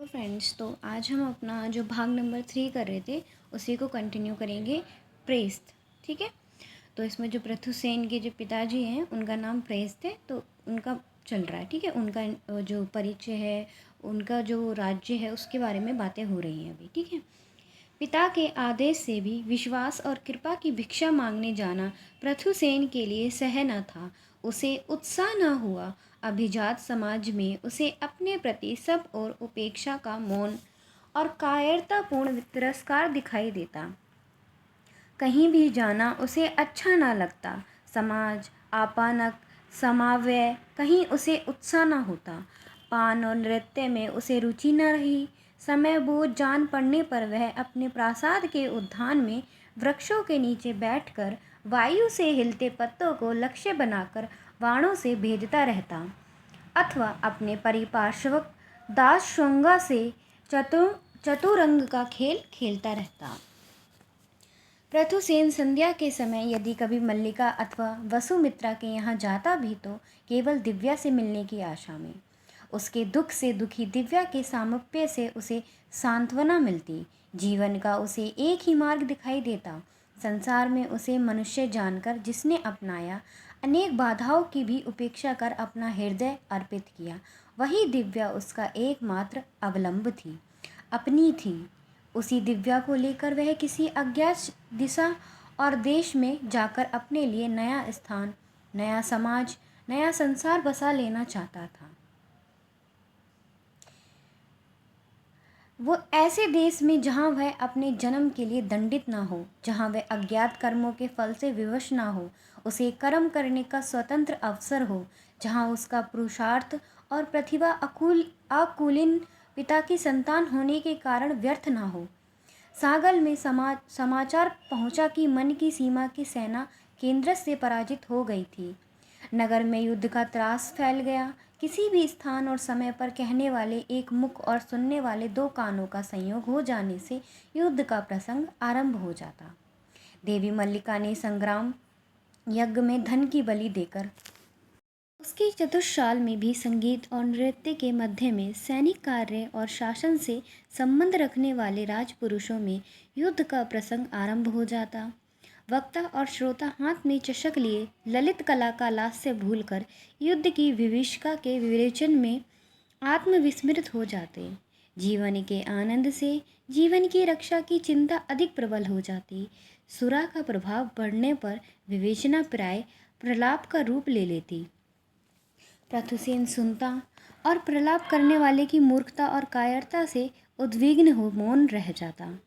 Friends, तो आज हम अपना जो भाग नंबर 3 कर रहे थे उसी को कंटिन्यू करेंगे। प्रेस्त, ठीक है। तो इसमें जो पृथुसेन के जो पिताजी हैं उनका नाम प्रेस्त है, तो उनका चल रहा है, ठीक है। उनका जो परिचय है, उनका जो राज्य है उसके बारे में बातें हो रही हैं अभी, ठीक है। पिता के आदेश से भी विश्वास और कृपा की भिक्षा मांगने जाना पृथुसेन के लिए सह न था। उसे उत्साह न हुआ। अभिजात समाज में उसे अपने प्रति सब और उपेक्षा का मौन और कायरतापूर्ण तिरस्कार दिखाई देता। कहीं भी जाना उसे अच्छा न लगता। समाज, आपानक, समाव्यय कहीं उसे उत्साह न होता। पान और नृत्य में उसे रुचि न रही। समय बोझ जान पड़ने पर वह अपने प्रासाद के उद्यान में वृक्षों के नीचे बैठकर वायु से हिलते पत्तों को लक्ष्य बनाकर बाणों से भेजता रहता, अथवा अपने परिपार्श्वक दासशृंगा से चतुरंग का खेल खेलता रहता। पृथुसेन संध्या के समय यदि कभी मल्लिका अथवा वसुमित्रा के यहाँ जाता भी तो केवल दिव्या से मिलने की आशा में। उसके दुख से दुखी दिव्या के सामीप्य से उसे सांत्वना मिलती। जीवन का उसे एक ही मार्ग दिखाई देता। संसार में उसे मनुष्य जानकर जिसने अपनाया, अनेक बाधाओं की भी उपेक्षा कर अपना हृदय अर्पित किया, वही दिव्या उसका एकमात्र अवलंब थी, अपनी थी। उसी दिव्या को लेकर वह किसी अज्ञात दिशा और देश में जाकर अपने लिए नया स्थान, नया समाज, नया संसार बसा लेना चाहता था। वो ऐसे देश में जहाँ वह अपने जन्म के लिए दंडित ना हो, जहाँ वह अज्ञात कर्मों के फल से विवश ना हो, उसे कर्म करने का स्वतंत्र अवसर हो, जहाँ उसका पुरुषार्थ और प्रतिभा अकुलीन पिता की संतान होने के कारण व्यर्थ ना हो। सागल में समाचार पहुंचा कि मन की सीमा की सेना केंद्र से पराजित हो गई थी। नगर में युद्ध का त्रास फैल गया। किसी भी स्थान और समय पर कहने वाले एक मुख और सुनने वाले दो कानों का संयोग हो जाने से युद्ध का प्रसंग आरंभ हो जाता। देवी मल्लिका ने संग्राम यज्ञ में धन की बलि देकर उसकी चतुष्साल में भी संगीत और नृत्य के मध्य में सैनिक कार्य और शासन से संबंध रखने वाले राजपुरुषों में युद्ध का प्रसंग आरंभ हो जाता। वक्ता और श्रोता हाथ में चषक लिए ललित कला का लास्य भूलकर युद्ध की विभीषिका के विवेचन में आत्मविस्मृत हो जाते। जीवन के आनंद से जीवन की रक्षा की चिंता अधिक प्रबल हो जाती। सुरा का प्रभाव बढ़ने पर विवेचना प्राय प्रलाप का रूप ले लेती। पृथुसेन सुनता और प्रलाप करने वाले की मूर्खता और कायरता से उद्विग्न हो मौन रह जाता।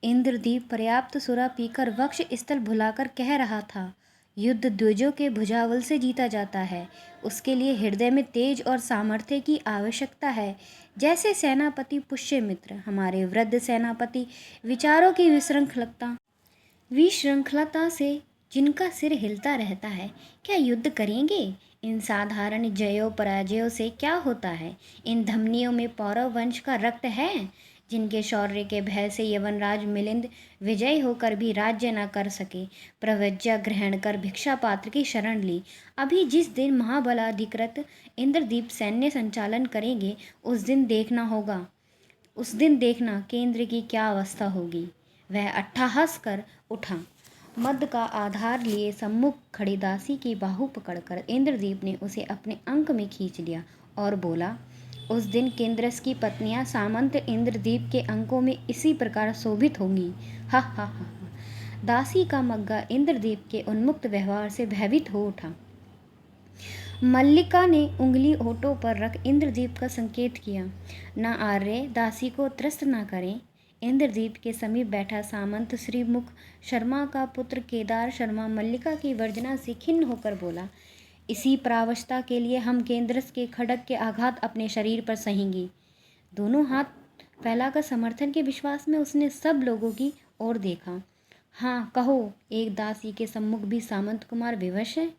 इंद्रदीप पर्याप्त सुरा पीकर वक्ष स्थल भुलाकर कह रहा था, युद्ध द्विजों के भुजाबल से जीता जाता है। उसके लिए हृदय में तेज और सामर्थ्य की आवश्यकता है। जैसे सेनापति पुष्यमित्र, हमारे वृद्ध सेनापति, विचारों की विश्रृंखलता से जिनका सिर हिलता रहता है, क्या युद्ध करेंगे? इन साधारण जयों पराजयों से क्या होता है? इन धमनियों में पौरव वंश का रक्त है, जिनके शौर्य के भय से यवनराज मिलिंद विजयी होकर भी राज्य न कर सके, प्रव्रज्या ग्रहण कर भिक्षा पात्र की शरण ली। अभी जिस दिन महाबलाधिकृत इंद्रदीप सैन्य संचालन करेंगे, उस दिन देखना केंद्र की क्या अवस्था होगी। वह अट्टहास कर उठा। मद का आधार लिए सम्मुख खड़ी दासी की बाहु पकड़कर इंद्रदीप ने उसे अपने अंक में खींच लिया और बोला, उस दिन केंद्रस की पत्नियां सामंत इंद्रदीप के अंकों में इसी प्रकार शोभित होंगी। हा हा हा। दासी का मग्गा इंद्रदीप के उन्मुक्त व्यवहार से भयभीत हो उठा। मल्लिका ने उंगली होठों पर रख इंद्रदीप का संकेत किया, न आर्य, दासी को त्रस्त न करें। इंद्रदीप के समीप बैठा सामंत श्रीमुख शर्मा का पुत्र केदार शर्मा मल्लिका की वर्जना से खिन्न होकर बोला, इसी परावस्था के लिए हम केंद्रस के खड्ग के आघात अपने शरीर पर सहेंगे। दोनों हाथ फैलाकर समर्थन के विश्वास में उसने सब लोगों की ओर देखा। हाँ कहो, एक दासी के सम्मुख भी सामंत कुमार विवश है।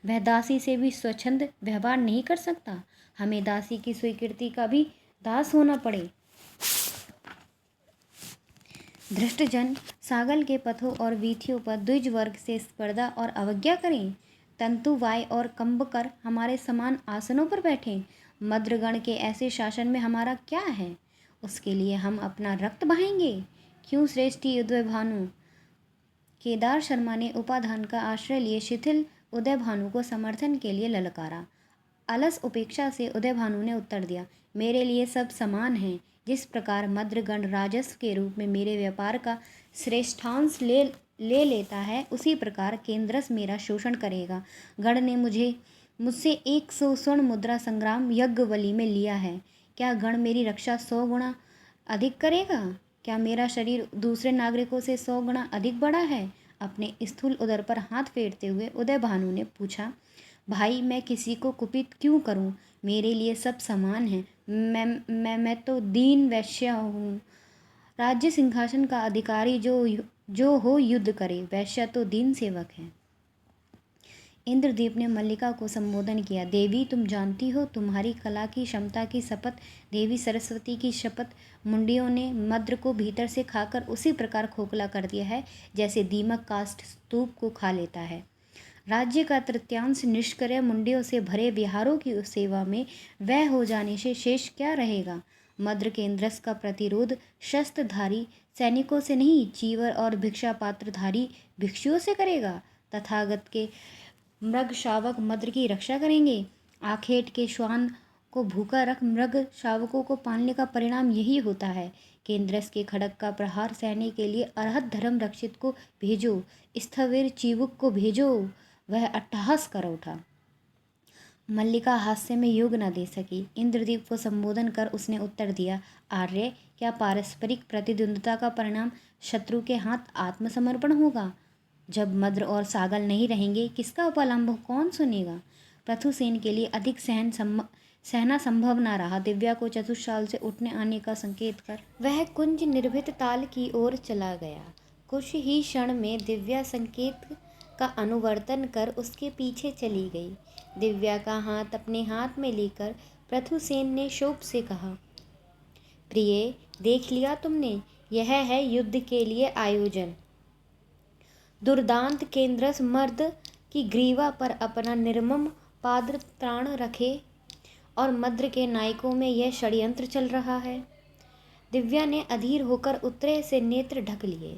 वह दासी से भी स्वच्छंद व्यवहार नहीं कर सकता। हमें दासी की स्वीकृति का भी दास होना पड़े। धृष्टजन सागल के पथों और वीथियों पर द्विज वर्ग से स्पर्धा और अवज्ञा करें। तंतुवाय और कंबकर हमारे समान आसनों पर बैठें। मद्रगण के ऐसे शासन में हमारा क्या है? उसके लिए हम अपना रक्त बहाएंगे? क्यों श्रेष्ठी उदय भानु? केदार शर्मा ने उपाधान का आश्रय लिए शिथिल उदय भानु को समर्थन के लिए ललकारा। अलस उपेक्षा से उदय भानु ने उत्तर दिया, मेरे लिए सब समान हैं। जिस प्रकार मद्रगण राजस्व के रूप में मेरे व्यापार का श्रेष्ठांश ले लेता है, उसी प्रकार केंद्रस मेरा शोषण करेगा। गण ने मुझसे 100 स्वर्ण मुद्रा संग्राम यज्ञवली में लिया है। क्या गण मेरी रक्षा 100 गुना अधिक करेगा? क्या मेरा शरीर दूसरे नागरिकों से 100 गुना अधिक बड़ा है? अपने स्थूल उदर पर हाथ फेरते हुए उदय भानु ने पूछा, भाई मैं किसी को कुपित क्यों करूं? मेरे लिए सब समान हैं। मैं तो दीन वैश्य हूँ। राज्य सिंहासन का अधिकारी जो हो युद्ध करे, वैश्य तो दीन सेवक है। इंद्रदीप ने मल्लिका को संबोधन किया, देवी तुम जानती हो, तुम्हारी कला की क्षमता की शपथ, देवी सरस्वती की शपथ, मुंडियों ने मद्र को भीतर से खाकर उसी प्रकार खोखला कर दिया है जैसे दीमक काष्ठ स्तूप को खा लेता है। राज्य का तृतीयांश निष्क्रिय मुंडियों से भरे विहारों की सेवा में व्यय हो जाने से शेष क्या रहेगा? मद्र केंद्रस का प्रतिरोध शस्त्रधारी सैनिकों से नहीं, चीवर और भिक्षा पात्रधारी भिक्षुओं से करेगा। तथागत के मृग शावक मद्र की रक्षा करेंगे। आखेट के श्वान को भूखा रख मृग शावकों को पालने का परिणाम यही होता है। केंद्रस के खड़ग का प्रहार सहने के लिए अरहत धर्म रक्षित को भेजो, स्थविर चीवुक को भेजो। वह अट्टहास कर उठा। मल्लिका हास्य में योग न दे सकी। इंद्रदीप को संबोधन कर उसने उत्तर दिया, आर्य, क्या पारस्परिक प्रतिद्वंद्विता का परिणाम शत्रु के हाथ आत्मसमर्पण होगा? जब मद्र और सागल नहीं रहेंगे, किसका उपलम्ब कौन सुनेगा? पृथुसेन के लिए अधिक सहना संभव न रहा। दिव्या को चतुष्साल से उठने आने का संकेत कर वह कुंज निर्भीत ताल की ओर चला गया। कुछ ही क्षण में दिव्या संकेत का अनुवर्तन कर उसके पीछे चली गई। दिव्या का हाथ अपने हाथ में लेकर पृथुसेन ने शोभ से कहा, प्रिय, देख लिया तुमने, यह है युद्ध के लिए आयोजन। दुर्दांत केंद्रस मर्द की ग्रीवा पर अपना निर्मम पाद त्राण रखे और मद्र के नायकों में यह षड्यंत्र चल रहा है। दिव्या ने अधीर होकर उत्तरे से नेत्र ढक लिए।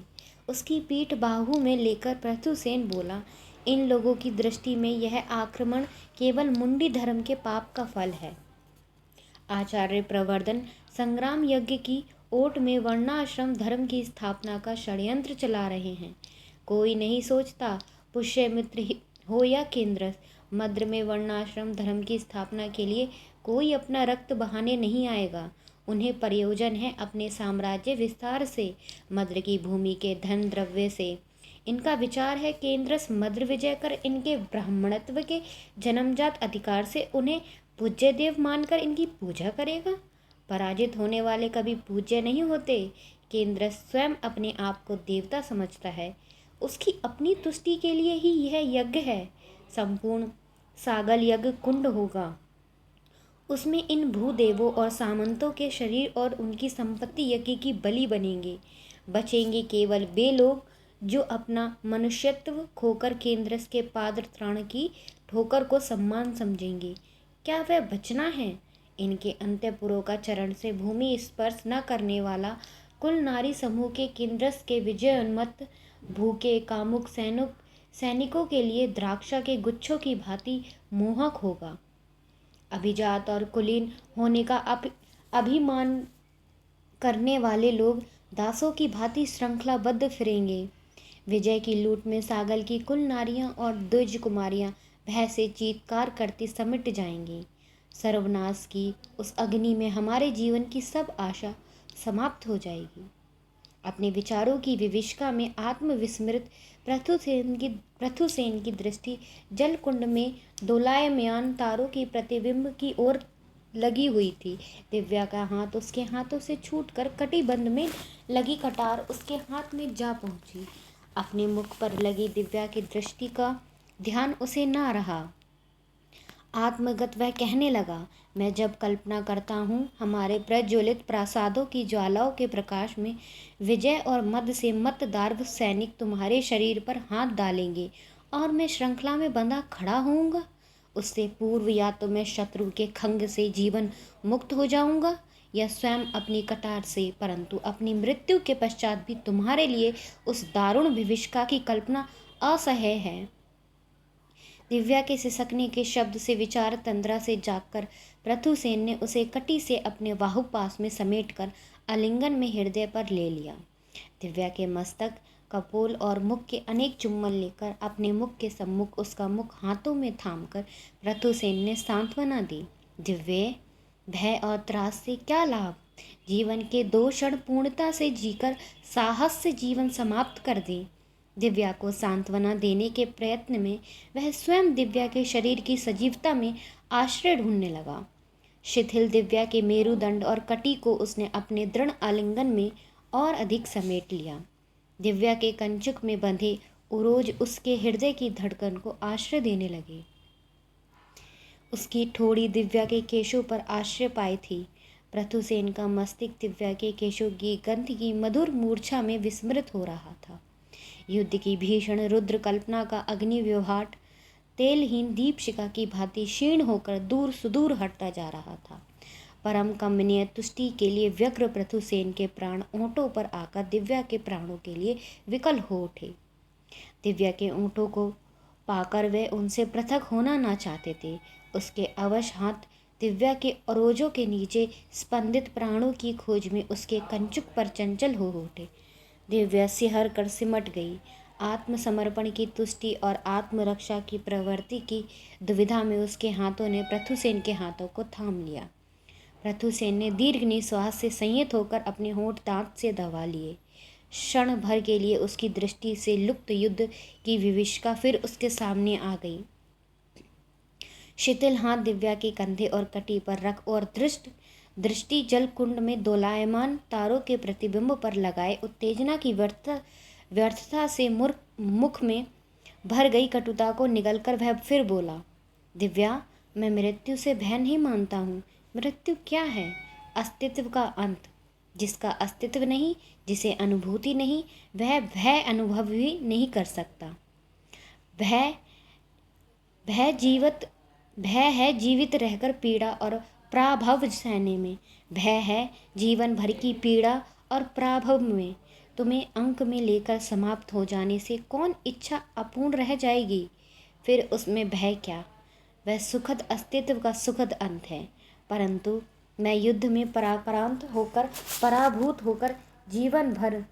उसकी पीठ बाहु में लेकर पृथुसेन बोला, इन लोगों की दृष्टि में यह आक्रमण केवल मुंडी धर्म के पाप का फल है। आचार्य प्रवर्धन संग्राम यज्ञ की ओट में वर्णाश्रम धर्म की स्थापना का षड्यंत्र चला रहे हैं। कोई नहीं सोचता, पुष्यमित्र हो या केंद्रस, मद्र में वर्णाश्रम धर्म की स्थापना के लिए कोई अपना रक्त बहाने नहीं आएगा। उन्हें प्रयोजन है अपने साम्राज्य विस्तार से, मद्र की भूमि के धन द्रव्य से। इनका विचार है केंद्रस मद्र विजय कर इनके ब्राह्मणत्व के जन्मजात अधिकार से उन्हें पूज्य देव मानकर इनकी पूजा करेगा। पराजित होने वाले कभी पूज्य नहीं होते। केंद्रस स्वयं अपने आप को देवता समझता है। उसकी अपनी तुष्टि के लिए ही यह यज्ञ है। संपूर्ण सागल यज्ञ कुंड होगा। उसमें इन भूदेवों और सामंतों के शरीर और उनकी संपत्ति यज्ञ की बलि बनेंगे। बचेंगे केवल वे लोग जो अपना मनुष्यत्व खोकर केंद्रस के पाद त्राण की ठोकर को सम्मान समझेंगे। क्या वह बचना है? इनके अंत्यपुरों का चरण से भूमि स्पर्श न करने वाला कुल नारी समूह के केंद्रस के विजय उन्मत्त भूखे कामुक सैनिकों के लिए द्राक्षा के गुच्छों की भांति मोहक होगा। अभिजात और कुलीन होने का अभिमान करने वाले लोग दासों की भांति श्रृंखलाबद्ध फिरेंगे। विजय की लूट में सागल की कुल नारियां और द्विज कुमारियां भय से चीत्कार करती समिट जाएंगी। सर्वनाश की उस अग्नि में हमारे जीवन की सब आशा समाप्त हो जाएगी। अपने विचारों की विविष्का में आत्मविस्मृत पृथुसेन की दृष्टि जलकुंड में दोलायमान तारों की प्रतिबिंब की ओर लगी हुई थी। दिव्या का हाथ उसके हाथों से छूटकर कटिबंध में लगी कटार उसके हाथ में जा पहुंची। अपने मुख पर लगी दिव्या की दृष्टि का ध्यान उसे ना रहा। आत्मगत वह कहने लगा, मैं जब कल्पना करता हूँ हमारे प्रज्वलित प्रासादों की ज्वालाओं के प्रकाश में विजय और मद से मतदार्व सैनिक तुम्हारे शरीर पर हाथ डालेंगे और मैं श्रृंखला में बंधा खड़ा होऊंगा, उससे पूर्व या तो मैं शत्रु के खंग से जीवन मुक्त हो जाऊंगा या स्वयं अपनी कटार से, परंतु अपनी मृत्यु के पश्चात भी तुम्हारे लिए उस दारुण विभीषिका की कल्पना असह्य है। दिव्या के सिसकने के शब्द से विचार तंद्रा से जागकर पृथुसेन ने उसे कटी से अपने बाहुपास में समेटकर आलिंगन में हृदय पर ले लिया। दिव्या के मस्तक, कपोल और मुख के अनेक चुम्बन लेकर अपने मुख के सम्मुख उसका मुख हाथों में थामकर पृथुसेन ने सांत्वना दी। दिव्य, भय और त्रास से क्या लाभ? जीवन के 2 क्षण पूर्णता से जीकर साहस से जीवन समाप्त कर दे। दिव्या को सांत्वना देने के प्रयत्न में वह स्वयं दिव्या के शरीर की सजीवता में आश्रय ढूंढने लगा। शिथिल दिव्या के मेरुदंड और कटी को उसने अपने दृढ़ आलिंगन में और अधिक समेट लिया। दिव्या के कंचुक में बंधे उरोज उसके हृदय की धड़कन को आश्रय देने लगे। उसकी ठोड़ी दिव्या के केशों पर आश्रय पाई थी। पृथुसेन का मस्तिष्क दिव्या के केशों की गंध की मधुर मूर्छा में विस्मृत हो रहा था। युद्ध की भीषण रुद्र कल्पना का अग्नि व्यवहार तेलहीन दीपशिखा की भांति क्षीण होकर दूर सुदूर हटता जा रहा था। परम कमनीय तुष्टि के लिए व्यग्र पृथुसेन के प्राण ओंठों पर आकर दिव्या के प्राणों के लिए विकल हो उठे। दिव्या के ओंठों को पाकर वे उनसे पृथक होना ना चाहते थे। उसके अवश हाथ दिव्या के अरोजों के नीचे स्पंदित प्राणों की खोज में उसके कंचुक पर चंचल हो उठे। दिव्या सिहर कर सिमट गई। आत्मसमर्पण की तुष्टि और आत्मरक्षा की प्रवृत्ति की दुविधा में उसके हाथों ने पृथुसेन के हाथों को थाम लिया। पृथुसेन ने दीर्घ निश्वास से संयत होकर अपने होंठ दांत से दबा लिए। क्षण भर के लिए उसकी दृष्टि से लुप्त युद्ध की विभीषिका फिर उसके सामने आ गई। शिथिल हाथ दिव्या के कंधे और कटी पर रख और दृष्टि जल कुंड में दोलायमान तारों के प्रतिबिंब पर लगाए उत्तेजना की व्यर्थता से मुख में भर गई कटुता को निगलकर वह फिर बोला, दिव्या, मैं मृत्यु से भय नहीं मानता हूँ। मृत्यु क्या है? अस्तित्व का अंत। जिसका अस्तित्व नहीं, जिसे अनुभूति नहीं, वह भय अनुभव भी नहीं कर सकता। भय है जीवित रहकर पीड़ा और प्राभव सहने में। भय है जीवन भर की पीड़ा और प्राभव में। तुम्हें अंक में लेकर समाप्त हो जाने से कौन इच्छा अपूर्ण रह जाएगी? फिर उसमें भय क्या? वह सुखद अस्तित्व का सुखद अंत है। परंतु मैं युद्ध में पराभूत होकर जीवन भर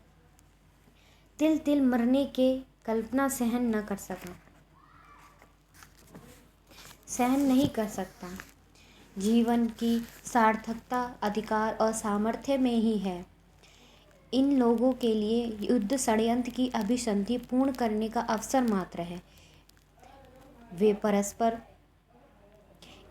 तिल तिल मरने के कल्पना सहन नहीं कर सकता। जीवन की सार्थकता अधिकार और सामर्थ्य में ही है। इन लोगों के लिए युद्ध षड्यंत्र की अभिसंधि पूर्ण करने का अवसर मात्र है। वे परस्पर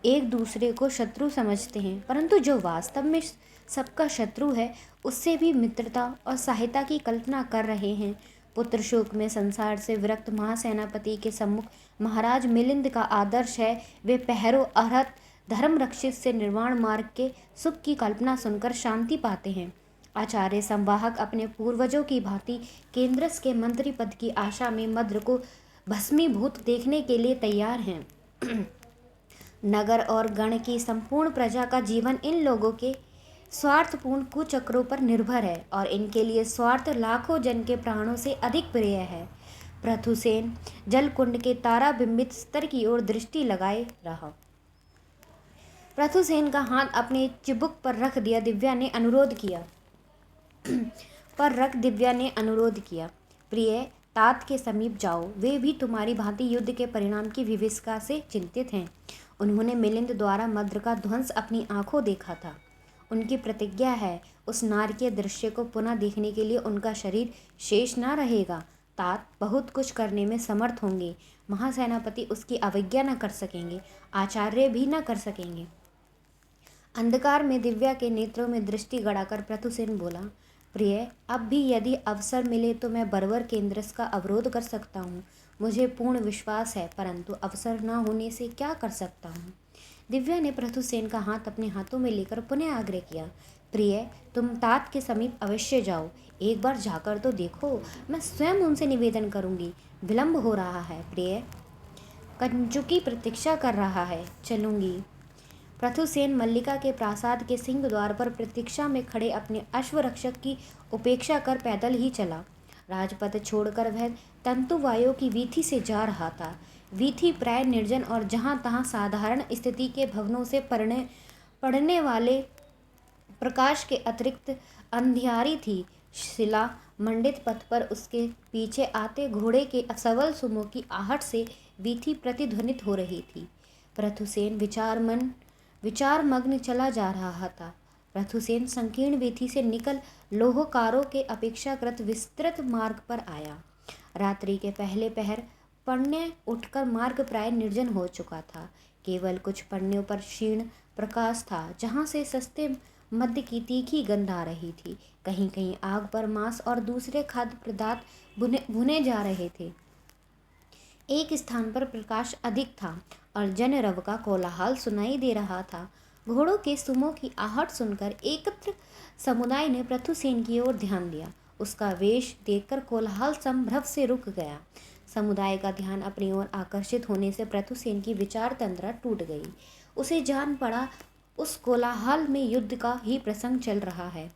एक दूसरे को शत्रु समझते हैं, परंतु जो वास्तव में सबका शत्रु है उससे भी मित्रता और सहायता की कल्पना कर रहे हैं। पुत्र शोक में संसार से विरक्त महासेनापति के सम्मुख महाराज मिलिंद का आदर्श है। वे पहरो अर्हत धर्म रक्षित से निर्वाण मार्ग के सुख की कल्पना सुनकर शांति पाते हैं। आचार्य संवाहक अपने पूर्वजों की भांति केंद्रस के मंत्री पद की आशा में मद्र को भस्मीभूत देखने के लिए तैयार हैं। नगर और गण की संपूर्ण प्रजा का जीवन इन लोगों के स्वार्थपूर्ण कुचक्रों पर निर्भर है और इनके लिए स्वार्थ लाखों जन के प्राणों से अधिक प्रिय है। पृथुसेन जलकुंड के ताराबिंबित स्तर की ओर दृष्टि लगाए रहा। पृथुसेन का हाथ अपने चिबुक पर रख दिव्या ने अनुरोध किया, प्रिय, तात के समीप जाओ। वे भी तुम्हारी भांति युद्ध के परिणाम की विभीषिका से चिंतित हैं। उन्होंने मिलिंद द्वारा मद्र का ध्वंस अपनी आंखों देखा था। उनकी प्रतिज्ञा है, उस नारकीय दृश्य को पुनः देखने के लिए उनका शरीर शेष न रहेगा। तात बहुत कुछ करने में समर्थ होंगे। महासेनापति उसकी अवज्ञा न कर सकेंगे, आचार्य भी न कर सकेंगे। अंधकार में दिव्या के नेत्रों में दृष्टि गड़ाकर पृथुसेन बोला, प्रिय, अब भी यदि अवसर मिले तो मैं बर्बर केंद्रस का अवरोध कर सकता हूँ। मुझे पूर्ण विश्वास है, परंतु अवसर न होने से क्या कर सकता हूँ। दिव्या ने पृथुसेन का हाथ अपने हाथों में लेकर पुनः आग्रह किया, प्रिय, तुम तात के समीप अवश्य जाओ। एक बार जाकर तो देखो। मैं स्वयं उनसे निवेदन करूँगी। विलंब हो रहा है प्रिय, कंचुकी प्रतीक्षा कर रहा है। चलूँगी। पृथुसेन मल्लिका के प्रासाद के सिंह द्वार पर प्रतीक्षा में खड़े अपने अश्वरक्षक की उपेक्षा कर पैदल ही चला। राजपथ छोड़कर वह तंतुवायों की वीथी से जा रहा था। वीथी प्राय निर्जन और जहाँ तहाँ साधारण स्थिति के भवनों से पड़ने वाले प्रकाश के अतिरिक्त अंधियारी थी। शिला मंडित पथ पर उसके पीछे आते घोड़े के सबल सुमों की आहट से वीथी प्रतिध्वनित हो रही थी। पृथुसेन विचारमग्न चला जा रहा था। पृथुसेन संकीर्ण वीथी से निकल लोहकारों के अपेक्षाकृत विस्तृत मार्ग पर आया। रात्रि के पहले पहर पड़ने उठकर मार्ग प्राय निर्जन हो चुका था। केवल कुछ पन्नियों पर क्षीण प्रकाश था, जहाँ से सस्ते मद्य की तीखी गंध आ रही थी। कहीं कहीं आग पर मांस और दूसरे खाद्य पदार्थ भुने जा रहे थे। एक स्थान पर प्रकाश अधिक था और जनरव का कोलाहल सुनाई दे रहा था। घोड़ों के सुमों की आहट सुनकर एकत्र समुदाय ने पृथुसेन की ओर ध्यान दिया। उसका वेश देखकर कोलाहल संभ्रम से रुक गया। समुदाय का ध्यान अपनी ओर आकर्षित होने से पृथुसेन की विचार तंद्रा टूट गई। उसे जान पड़ा उस कोलाहल में युद्ध का ही प्रसंग चल रहा है।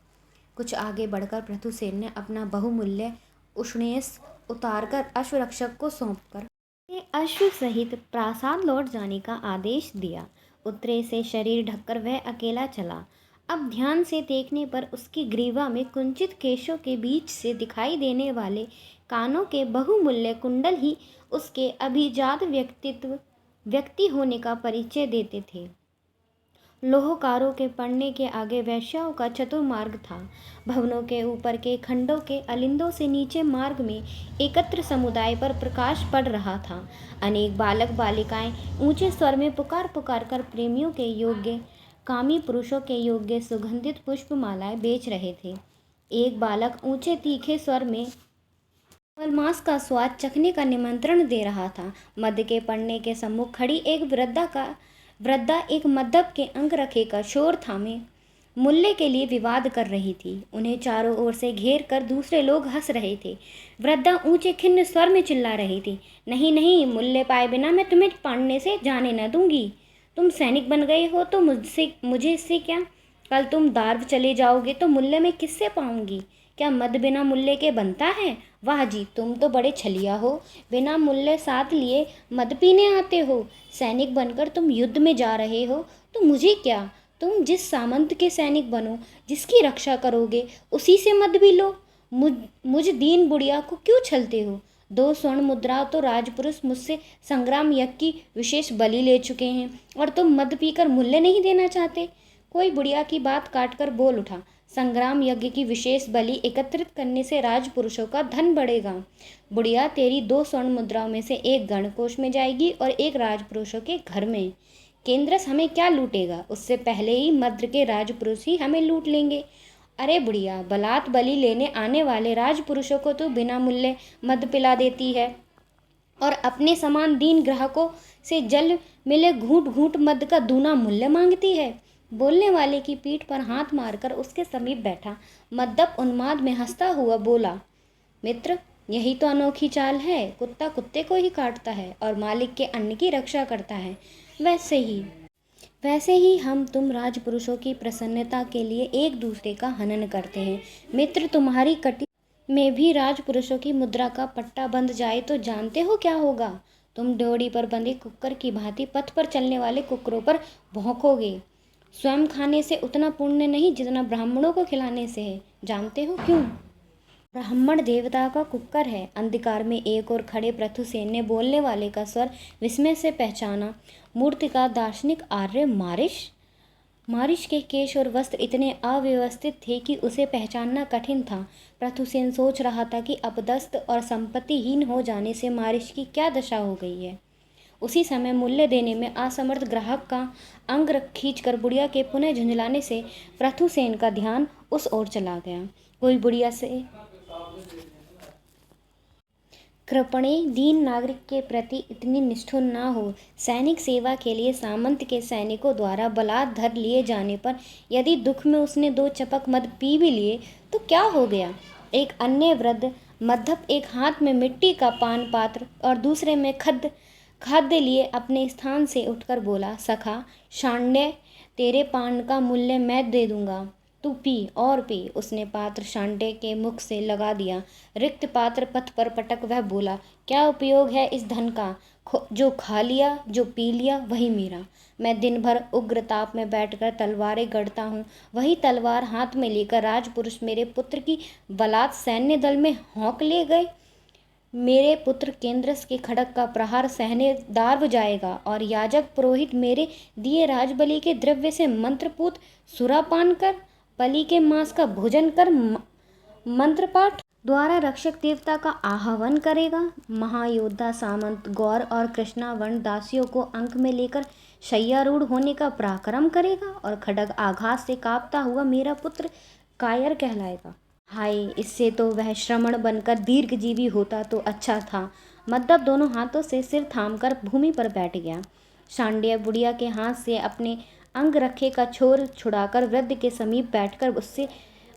कुछ आगे बढ़कर पृथुसेन ने अपना बहुमूल्य उष्णेस उतारकर अश्वरक्षक को सौंपकर अश्व सहित प्रासाद लौट जाने का आदेश दिया। उतरे से शरीर ढककर वह अकेला चला। अब ध्यान से देखने पर उसकी ग्रीवा में कुंचित केशों के बीच से दिखाई देने वाले कानों के बहुमूल्य कुंडल ही उसके अभिजात व्यक्ति होने का परिचय देते थे। लोहकारों के पड़ने के आगे वैश्याओं का चतुर्मार्ग था। भवनों के ऊपर के खंडों के अलिंदों से नीचे मार्ग में एकत्र समुदाय पर प्रकाश पड़ रहा था। अनेक बालक बालिकाएं ऊंचे स्वर में पुकार पुकार कर प्रेमियों के योग्य, कामी पुरुषों के योग्य सुगंधित पुष्पमालाएं बेच रहे थे। एक बालक ऊंचे तीखे स्वर में मांस का स्वाद चखने का निमंत्रण दे रहा था। मध्य के पड़ने के सम्मुख खड़ी एक वृद्धा एक मद्दप के अंगरखे का शोर थामे मूल्य के लिए विवाद कर रही थी। उन्हें चारों ओर से घेर कर दूसरे लोग हंस रहे थे। वृद्धा ऊंचे खिन्न स्वर में चिल्ला रही थी, नहीं नहीं, मूल्य पाए बिना मैं तुम्हें पढ़ने से जाने न दूंगी। तुम सैनिक बन गए हो तो मुझे इससे क्या? कल तुम दार्व चले जाओगे तो मूल्य मैं किससे पाऊंगी? क्या मद बिना मूल्य के बनता है? वाह जी, तुम तो बड़े छलिया हो, बिना मूल्य साथ लिए मद पीने आते हो। सैनिक बनकर तुम युद्ध में जा रहे हो तो मुझे क्या? तुम जिस सामंत के सैनिक बनो, जिसकी रक्षा करोगे, उसी से मद भी लो। मुझ दीन बुढ़िया को क्यों छलते हो? 2 स्वर्ण मुद्रा तो राजपुरुष मुझसे संग्राम यज्ञ की विशेष बलि ले चुके हैं और तुम मद पीकर मूल्य नहीं देना चाहते। कोई बुढ़िया की बात काटकर बोल उठा, संग्राम यज्ञ की विशेष बलि एकत्रित करने से राजपुरुषों का धन बढ़ेगा। बुढ़िया, तेरी 2 स्वर्ण मुद्राओं में से एक गणकोष में जाएगी और एक राजपुरुषों के घर में। केंद्रस हमें क्या लूटेगा? उससे पहले ही मद्र के राजपुरुष ही हमें लूट लेंगे। अरे बुढ़िया, बलात् बलि लेने आने वाले राजपुरुषों को तो बिना मूल्य मद पिला देती है और अपने समान दीन ग्राहकों से जल मिले घूंट घूंट मद का दूना मूल्य मांगती है। बोलने वाले की पीठ पर हाथ मारकर उसके समीप बैठा मद्दप उन्माद में हंसता हुआ बोला, मित्र, यही तो अनोखी चाल है। कुत्ता कुत्ते को ही काटता है और मालिक के अन्न की रक्षा करता है। वैसे ही हम तुम राजपुरुषों की प्रसन्नता के लिए एक दूसरे का हनन करते हैं। मित्र, तुम्हारी कटी में भी राजपुरुषों की मुद्रा का पट्टा बंध जाए तो जानते हो क्या होगा? तुम ड्योढ़ी पर बंधे कुक्कर की भांति पथ पर चलने वाले कुक्करों पर भौंकोगे। स्वयं खाने से उतना पुण्य नहीं जितना ब्राह्मणों को खिलाने से है। जानते हो क्यों? ब्राह्मण देवता का कुक्कर है। अंधकार में एक और खड़े पृथुसेन ने बोलने वाले का स्वर विस्मय से पहचाना। मूर्ति का दार्शनिक आर्य मारिश के केश और वस्त्र इतने अव्यवस्थित थे कि उसे पहचानना कठिन था। पृथुसेन सोच रहा था कि अपदस्थ और संपत्तिहीन हो जाने से मारिश की क्या दशा हो गई है। उसी समय मूल्य देने में असमर्थ ग्राहक का अंग खींचकर बुढ़िया के पुनः झुंझलाने से पृथुसेन का ध्यान उस ओर चला गया। कोई बुढ़िया से कृपणे दीन नागरिक के प्रति इतनी निष्ठुर न हो। सैनिक सेवा के लिए सामंत के सैनिकों द्वारा बलात् धर लिए जाने पर यदि दुख में उसने 2 चपक मद पी भी लिए तो क्या हो गया? एक अन्य वृद्ध मद्धप एक हाथ में मिट्टी का पान पात्र और दूसरे में खाद्य लिए अपने स्थान से उठकर बोला, सखा, शाण्य तेरे पान का मूल्य मैं दे दूंगा, तू पी और पी। उसने पात्र शांडे के मुख से लगा दिया। रिक्त पात्र पथ पर पटक वह बोला, क्या उपयोग है इस धन का? जो खा लिया, जो पी लिया, वही मेरा। मैं दिन भर उग्र ताप में बैठकर तलवारें गढ़ता हूँ। वही तलवार हाथ में लेकर राजपुरुष मेरे पुत्र की बलात् सैन्य दल में हौंक ले गए। मेरे पुत्र केंद्रस के खड़ग का प्रहार सहने दार्व जाएगा और याजक पुरोहित मेरे दिए राजबलि के द्रव्य से मंत्रपूत सुरापान कर, बलि के मांस का भोजन कर, मंत्र पाठ द्वारा रक्षक देवता का आह्वान करेगा। महायोद्धा सामंत गौर और कृष्णा वर्ण दासियों को अंक में लेकर शय्यारूढ़ होने का पराक्रम करेगा और खड्ग आघात से कांपता हुआ मेरा पुत्र कायर कहलाएगा। हाय, इससे तो वह श्रमण बनकर दीर्घजीवी होता तो अच्छा था। मद्दप दोनों हाथों से सिर थामकर भूमि पर बैठ गया। शांडिय बुढ़िया के हाथ से अपने अंग रखे का छोर छुड़ाकर वृद्ध के समीप बैठकर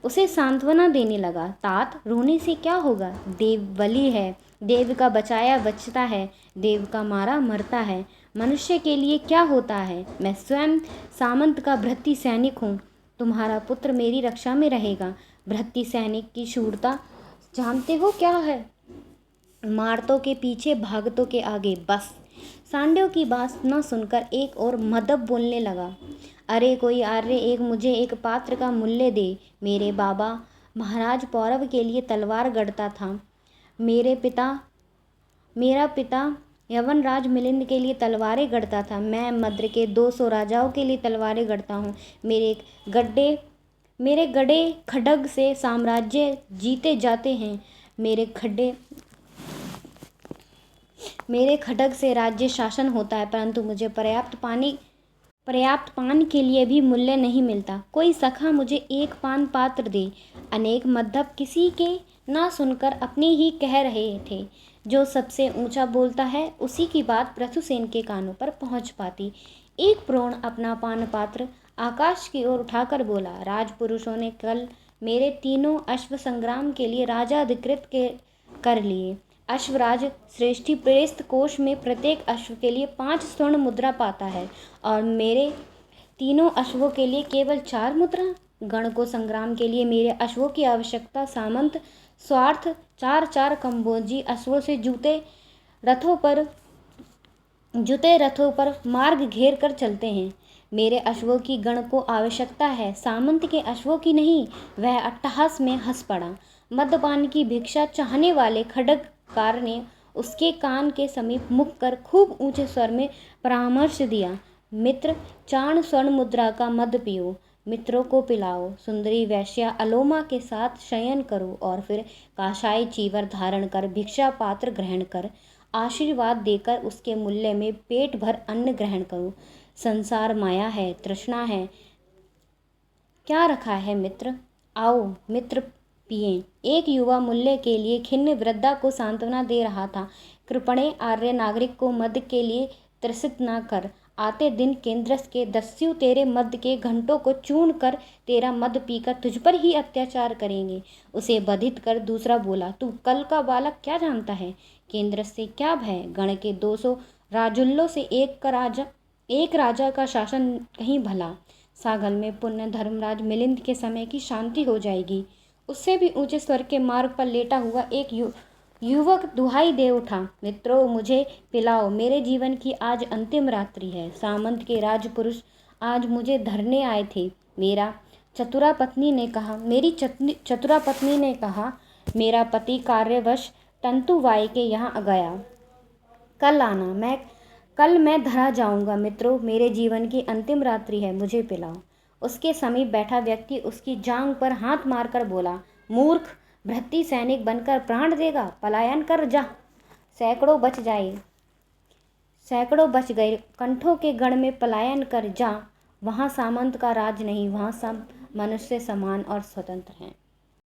उसे सांत्वना देने लगा। तात, रोने से क्या होगा? देव बलि है, देव का बचाया बचता है, देव का मारा मरता है। मनुष्य के लिए क्या होता है? मैं स्वयं सामंत का भृत्य सैनिक हूँ। तुम्हारा पुत्र मेरी रक्षा में रहेगा। भृत्य सैनिक की शूरता जानते हो क्या है? मारतों के पीछे, भागतों के आगे, बस। सांडव की बात न सुनकर एक और मदप बोलने लगा, अरे कोई आर्य एक मुझे एक पात्र का मूल्य दे। मेरे बाबा महाराज पौरव के लिए तलवार गढ़ता था। मेरा पिता यवनराज मिलिंद के लिए तलवारें गढ़ता था। मैं मद्र के 200 राजाओं के लिए तलवारें गढ़ता हूँ। मेरे गढ़े खड्ग से साम्राज्य जीते जाते हैं। मेरे खड्ग से राज्य शासन होता है, परंतु मुझे पर्याप्त पान के लिए भी मूल्य नहीं मिलता। कोई सखा मुझे एक पान पात्र दे। अनेक मद्दप किसी के ना सुनकर अपने ही कह रहे थे। जो सबसे ऊंचा बोलता है उसी की बात पृथुसेन के कानों पर पहुंच पाती। एक प्रोण अपना पान पात्र आकाश की ओर उठाकर बोला, राजपुरुषों ने कल मेरे तीनों अश्व संग्राम के लिए राजा अधिकृत कर लिए। अश्वराज श्रेष्ठी प्रेस्त कोष में प्रत्येक अश्व के लिए 5 स्वर्ण मुद्रा पाता है और मेरे तीनों अश्वों के लिए केवल 4 मुद्रा। गण को संग्राम के लिए मेरे अश्वों की आवश्यकता। सामंत स्वार्थ 4 कंबोजी अश्वों से जुते रथों पर मार्ग घेर कर चलते हैं। मेरे अश्वों की गण को आवश्यकता है, सामंत के अश्वों की नहीं। वह अट्टहास में हंस पड़ा। मद्यपान की भिक्षा चाहने वाले खड्गकार ने उसके कान के समीप मुख कर खूब ऊंचे स्वर में परामर्श दिया, मित्र, 4 स्वर्ण मुद्रा का मद पियो, मित्रों को पिलाओ, सुंदरी वैश्या अलोमा के साथ शयन करो और फिर काशाय चीवर धारण कर भिक्षा पात्र ग्रहण कर आशीर्वाद देकर उसके मूल्य में पेट भर अन्न ग्रहण करो। संसार माया है, तृष्णा है, क्या रखा है मित्र? आओ मित्र पिए। एक युवा मूल्य के लिए खिन्न वृद्धा को सांत्वना दे रहा था। कृपणे आर्य नागरिक को मद के लिए त्रसित न कर। आते दिन केंद्रस के दस्यु तेरे मद के घंटों को चूर्ण कर तेरा मद पीकर तुझ पर ही अत्याचार करेंगे। उसे बधित कर दूसरा बोला, तू कल का बालक क्या जानता है? केंद्रस से क्या भय? गण के 200 राजुल्लों से एक राजा का शासन कहीं भला। सागल में पुण्य धर्मराज मिलिंद के समय की शांति हो जाएगी। उससे भी ऊंचे स्वर के मार्ग पर लेटा हुआ एक युवक दुहाई दे उठा, मित्रों मुझे पिलाओ, मेरे जीवन की आज अंतिम रात्रि है। सामंत के राजपुरुष आज मुझे धरने आए थे। मेरी चतुरा पत्नी ने कहा, मेरा पति कार्यवश तंतुवाय के यहाँ गया, कल आना, कल मैं धरा जाऊंगा। मित्रों, मेरे जीवन की अंतिम रात्रि है, मुझे पिलाओ। उसके समीप बैठा व्यक्ति उसकी जांघ पर हाथ मारकर बोला, मूर्ख, भृत्य सैनिक बनकर प्राण देगा, पलायन कर जा। सैकड़ों बच गए। कंठों के गण में पलायन कर जा। वहाँ सामंत का राज नहीं, वहाँ सब मनुष्य समान और स्वतंत्र हैं।